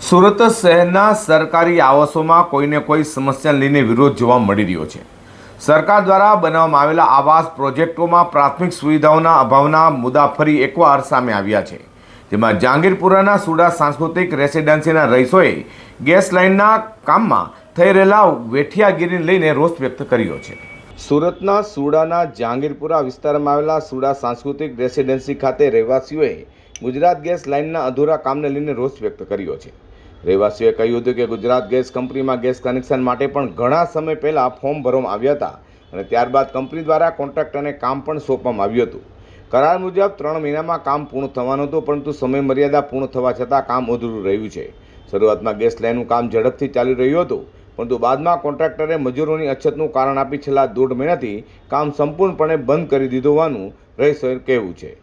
સુરત શહેરના સરકારી આવાસોમાં કોઈને કોઈ સમસ્યા લઈને વિરોધ જોવા મળી રહ્યો છે। સરકાર દ્વારા બનાવવામાં આવેલા આવાસ પ્રોજેક્ટોમાં પ્રાથમિક સુવિધાઓના અભાવના મુદ્દા ફરી એકવાર સામે આવ્યા છે, જેમાં જહાંગીરપુરાના સુડા સાંસ્કૃતિક રેસિડેન્સીના રહીશોએ ગેસ લાઇનના કામમાં થઈ રહેલા વેઠિયાગીરીને લઈને રોષ વ્યક્ત કર્યો છે। સુરતના સુડાના જહાંગીરપુરા વિસ્તારમાં આવેલા સુડા સાંસ્કૃતિક રેસિડેન્સી ખાતે રહેવાસીઓએ ગુજરાત ગેસ લાઇનના અધૂરા કામને લઈને રોષ વ્યક્ત કર્યો છે। રહેવાસીઓએ કહ્યું હતું કે ગુજરાત ગેસ કંપનીમાં ગેસ કનેક્શન માટે પણ ઘણા સમય પહેલાં ફોર્મ ભરવામાં આવ્યા હતા અને ત્યારબાદ કંપની દ્વારા કોન્ટ્રાક્ટરને કામ પણ સોંપવામાં આવ્યું હતું। કરાર મુજબ 3 મહિનામાં કામ પૂર્ણ થવાનું હતું, પરંતુ સમય મર્યાદા પૂર્ણ થવા છતાં કામ અધૂરું રહ્યું છે। શરૂઆતમાં ગેસ લાઇનનું કામ ઝડપથી ચાલી રહ્યું હતું, પરંતુ બાદમાં કોન્ટ્રાક્ટરે મજૂરોની અછતનું કારણ આપી છેલ્લા 1.5 મહિનાથી કામ સંપૂર્ણપણે બંધ કરી દીધું હોવાનું રહીશોએ કહેવું છે।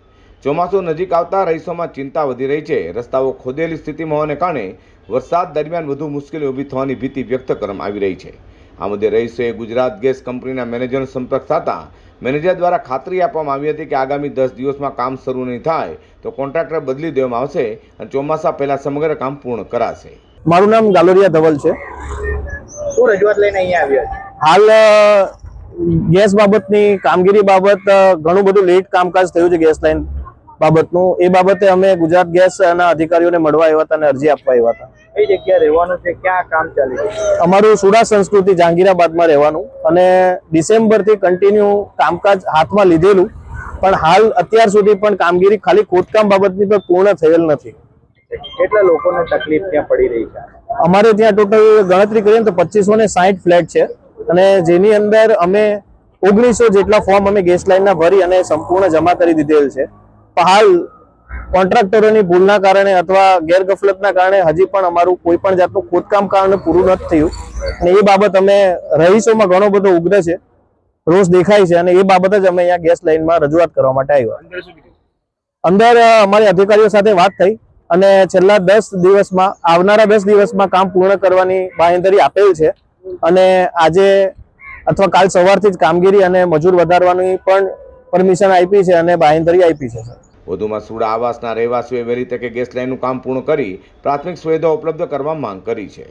ચોમાસું નજીક આવતા રહીશોમાં ચિંતા વધી રહી છે। રસ્તાઓ ખોદેલી સ્થિતિમાં હોવાને કારણે વરસાદ દરમિયાન વધુ મુશ્કેલી ઊભી થવાની ભીતિ વ્યક્ત કરવામાં આવી રહી છે। આ મુદ્દે રહીશોએ ગુજરાત ગેસ કંપનીના મેનેજરનો સંપર્ક સાધતા મેનેજર દ્વારા ખાતરી આપવામાં આવી હતી કે આગામી 10 દિવસમાં કામ શરૂ નહીં થાય તો કોન્ટ્રાક્ટર બદલી દેવામાં આવશે અને ચોમાસા પહેલા સમગ્ર કામ પૂર્ણ કરાશે। મારું નામ ગાલોરિયા ધવલ છે। શું રજૂઆત લઈને અહીંયા આવ્યા છે? હાલ ગેસ બાબતની કામગીરી બાબત ઘણું બધું લેટ કામકાજ થયું છે ગેસ લાઇન બાબતનું। એ બાબતે અમે ગુજરાત ગેસના અધિકારીઓને મળવા આવ્યા હતા અને અરજી આપવા આવ્યા હતા। કઈ જગ્યાએ રહેવાનું છે, ક્યાં કામ ચાલી રહ્યું છે? અમારું સુડા સંસ્કૃતિ જહાંગીરાબાદમાં રહેવાનું અને ડિસેમ્બરથી કન્ટિન્યુ કામકાજ હાથમાં લીધેલું, પણ હાલ અત્યાર સુધી પણ કામગીરી ખાલી ખોદકામ બાબતની પણ પૂર્ણ થયેલ નથી। કેટલા લોકોને તકલીફ ત્યાં પડી રહી છે? અમારે ત્યાં ટોટલ ગણતરી કરીએ તો 2560 ફ્લેટ છે અને જેની અંદર અમે 1900 જેટલા ફોર્મ અમે ગેસ લાઇનના ભરી અને સંપૂર્ણ જમા કરી દીધેલ છે। પણ હાલ કોન્ટ્રાક્ટરોની ભૂલના કારણે અથવા ગેરગફલતના કારણે હજી પણ અમારું કોઈ પણ જાતનું ખોદકામ કારણે પૂરું નથી થયું અને એ બાબત અમે રહીશોમાં ઘણો બધો ઉગ્ર છે, રોષ દેખાય છે અને એ બાબત જ અમે અહીંયા ગેસ લાઇનમાં રજૂઆત કરવા માટે આવ્યા। અંદર અમારી અધિકારીઓ સાથે વાત થઈ અને છેલ્લા 10 દિવસમાં આવનારા 10 દિવસમાં કામ પૂર્ણ કરવાની બાંહેધરી આપેલ છે અને આજે અથવા કાલ સવારથી જ કામગીરી અને મજૂર વધારવાની પણ પરમિશન આપી છે અને બાંહેધરી આપી છે। વધુમાં સુડા આવાસના રહેવાસીઓએ વહેલી તકે ગેસ લાઇનનું કામ પૂર્ણ કરી પ્રાથમિક સુવિધાઓ ઉપલબ્ધ કરવા માંગ કરી છે।